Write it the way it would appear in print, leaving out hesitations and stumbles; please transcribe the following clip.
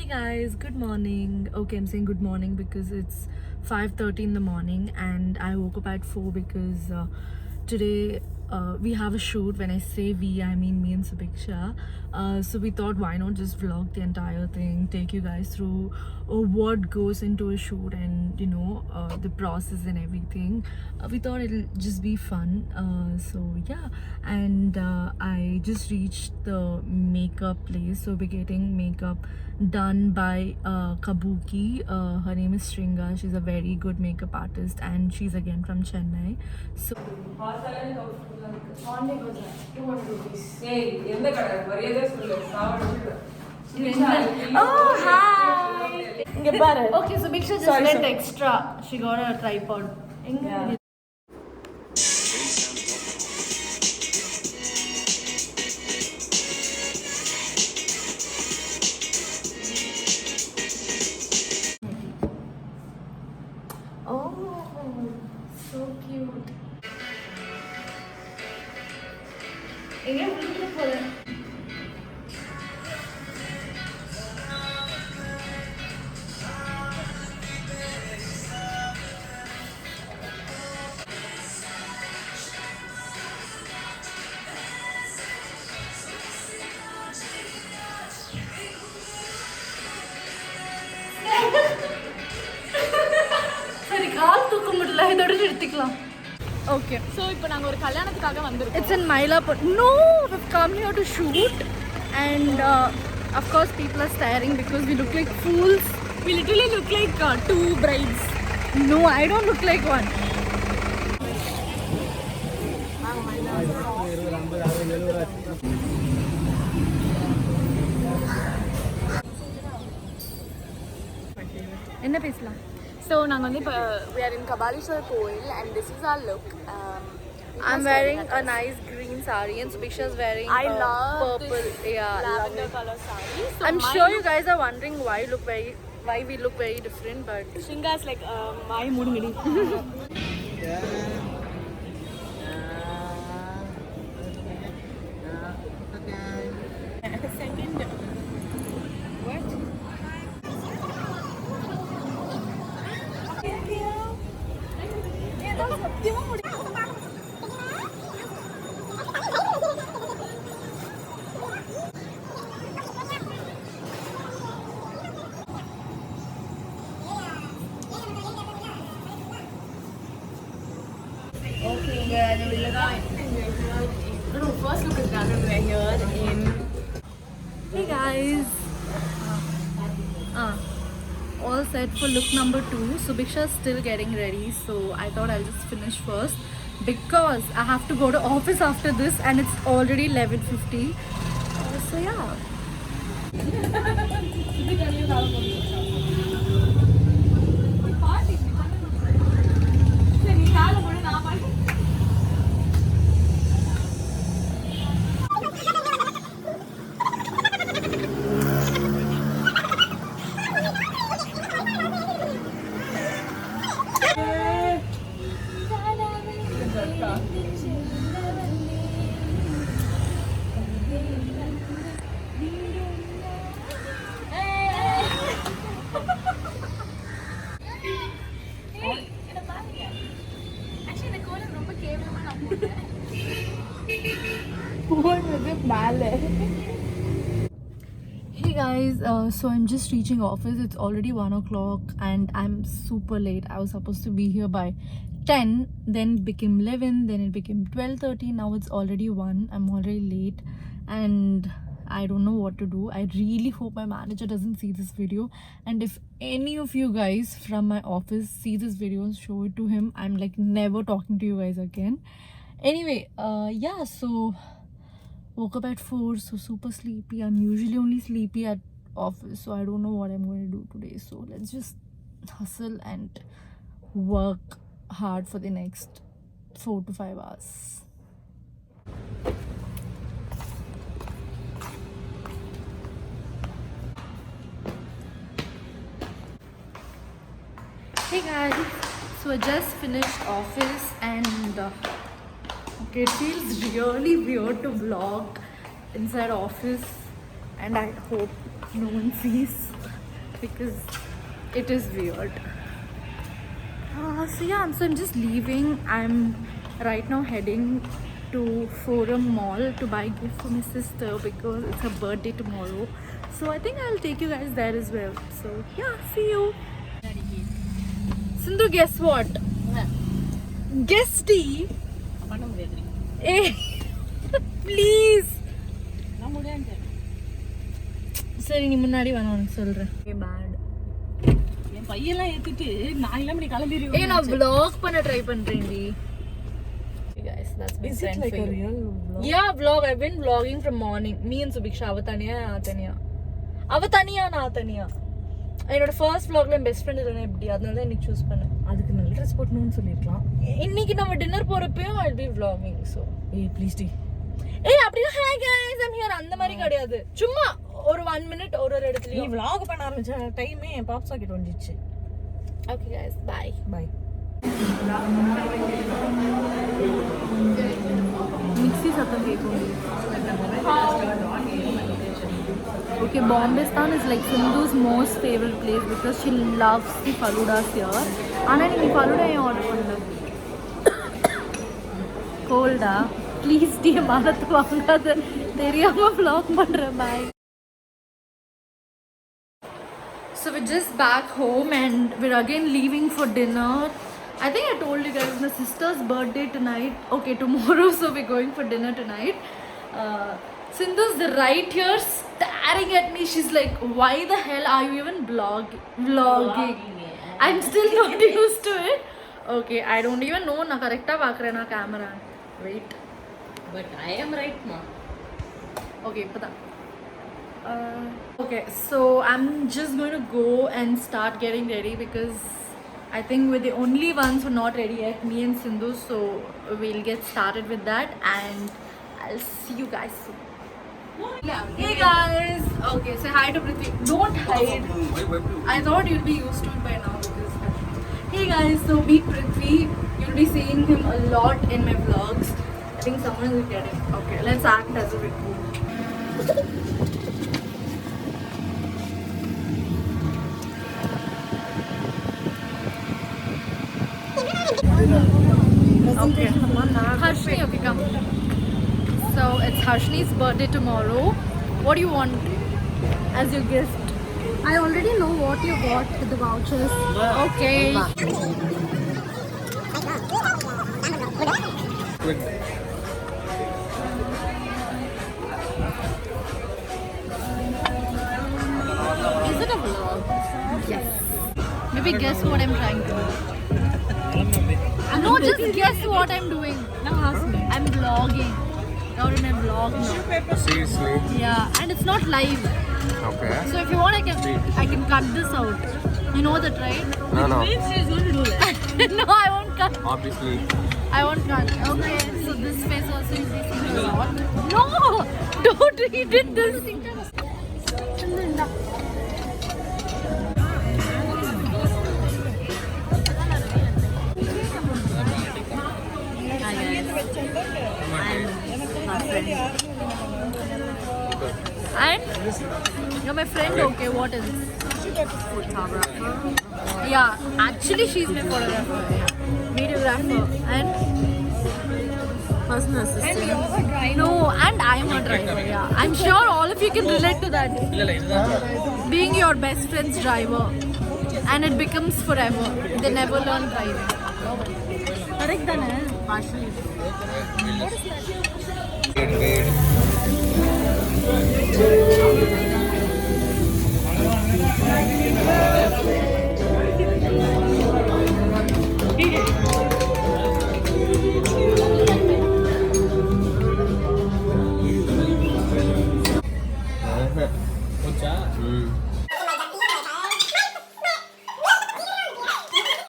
Hey guys, good morning. Okay, I'm saying good morning because it's 5:30 in the morning and I woke up at 4 because today we have a shoot. When I say we, I mean me and Subiksha. So we thought, why not just vlog the entire thing, take you guys through what goes into a shoot and the process and everything. We thought it'll just be fun. So yeah, and I just reached the makeup place, so we're getting makeup done by Kabuki. Her name is Shringa. She's a very good makeup artist and she's again from Chennai. So oh hi. Okay, so Biksha just went extra. She got a tripod. Yeah. Oh, so cute. சரி கால் தூக்க முடியல இதோட நிறுத்திக்கலாம். Okay. So இப்போ நாங்க ஒரு கல்யாணத்துக்காக வந்திருக்கோம். It's in Mylapore. No, we've come here to shoot and of course people are staring because we look like fools. We literally look like two brides. No, I don't look like one. என்ன பேசலாம்? So நாங்க வந்து இப்போ we are in Kabalishwar கோயில் and this is our look. I'm wearing a nice green saree and Subiksha is wearing I love purple. this Yeah, lavender color saree. So I'm sure you guys are wondering why we look very different, but Shringa is like my mudumidi. Second. What? No, first look is done and we're here in. hey guys, all set for look number 2. Subiksha is still getting ready, so I thought I'll just finish first because I have to go to office after this and it's already 11:50. So yeah. Hey guys, so I'm just reaching office. It's already 1 o'clock and I'm super late. I was supposed to be here by 10, then it became 11, then it became 12:30. Now it's already 1. I'm already late and I don't know what to do. I really hope my manager doesn't see this video, and if any of you guys from my office see this video and show it to him, I'm like never talking to you guys again. Anyway, yeah, so woke up at 4, so super sleepy. I'm usually only sleepy at office, so I don't know what I'm going to do today. So let's just hustle and work hard for the next 4 to 5 hours. Hey guys, so I just finished office and okay, it feels really weird to vlog inside office and I hope no one sees. because it is weird. So yeah, so I'm just leaving. I'm right now heading to Forum Mall to buy a gift for my sister because it's her birthday tomorrow. So I think I'll take you guys there as well. So yeah, see you. Sindhu, guess what? Guess D. Hey, please. சரி நீ முன்னாடி வேணாம் உனக்கு சொல்றேன். Bad என் பையெல்லாம் ஏத்திட்டு நான் இல்லாம நீ கிளம்பிடுறியோ. ஏய் நான் vlog பண்ண try பண்றேன்டி. Hey guys, that's my friend. Is it like a real vlog? Yeah, vlog. I've been vlogging from morning. Me and Subiksha அவதனியா நான் தனியா. என்னோட ஃபர்ஸ்ட் vlogல என் பெஸ்ட் ஃப்ரெண்ட் இல்லைனா எப்படி, அதனால தான் இன்னைக்கு சூஸ் பண்ணேன். அதுக்கு நல்ல ட்ரெஸ் போடணும்னு சொல்லிருக்கலாம். இன்னைக்கு நம்ம டின்னர் போறப்பயும் I'll be vlogging. So ஏய் ப்ளீஸ் டி. ஏய் அப்படியே ஹாய் गाइस I'm here அந்த மாதிரி கிடையாது. சும்மா ஒரு 1 minute ஒரு இடத்துல நீ vlog பண்ண ஆரம்பிச்ச டைமே பாப் சாக்கெட் வந்துச்சு. Okay guys, bye. மிக்ஸி சத்தம் கேட்கும். Okay, Bombistan is like Sindhu's most favorite place because she loves the faludas here. ஆனா நீ faluda ஏன் ஆர்டர் பண்ணல? கோல்டா? ப்ளீஸ் டி மறந்து வாங்காத, தெரியாம vlog பண்றேன். Bye. So we're just back home and we're again leaving for dinner. I think I told you guys my sister's birthday tonight. Okay, tomorrow, so we're going for dinner tonight. Sindhu's right here staring at me. She's like, why the hell are you even vlogging? I'm still not used to it. Okay, I don't even know na correcta paakren na camera. Wait. But I am right ma. Okay, pata. Okay, so I'm just going to go and start getting ready because I think we're the only ones who are not ready yet, me and Sindhu. So we'll get started with that and I'll see you guys soon. Hey guys! Okay, say hi to Prithvi. Don't hide. I thought you'd be used to it by now because... Hey guys, so meet Prithvi. You'll be seeing him a lot in my vlogs. I think someone is getting... Okay, let's act as if it cool. Okay. Harshni, okay, come. So it's Harshni's birthday tomorrow. What do you want as your gift? I already know what you got with the vouchers. Okay. Is it a vlog? Yes. Maybe guess what I'm trying to do. No, just guess what I'm doing. Now ask me. I'm vlogging. You're in a vlog now. Seriously? Yeah, and it's not live. Okay. So if you want, I can cut this out. You know that, right? No. She's going to do that. No, I won't cut. Obviously. I won't cut. Okay, so this face also is a lot. No! Don't eat it this. And you're my friend, okay, what is it? Photographer. Yeah, actually she's my photographer. Yeah. Videographer. And personal assistant. And you're a driver. No, and I'm a driver, yeah. I'm sure all of you can relate to that. Being your best friend's driver. And it becomes forever. They never learn driving. Correct, done, partially. What is that?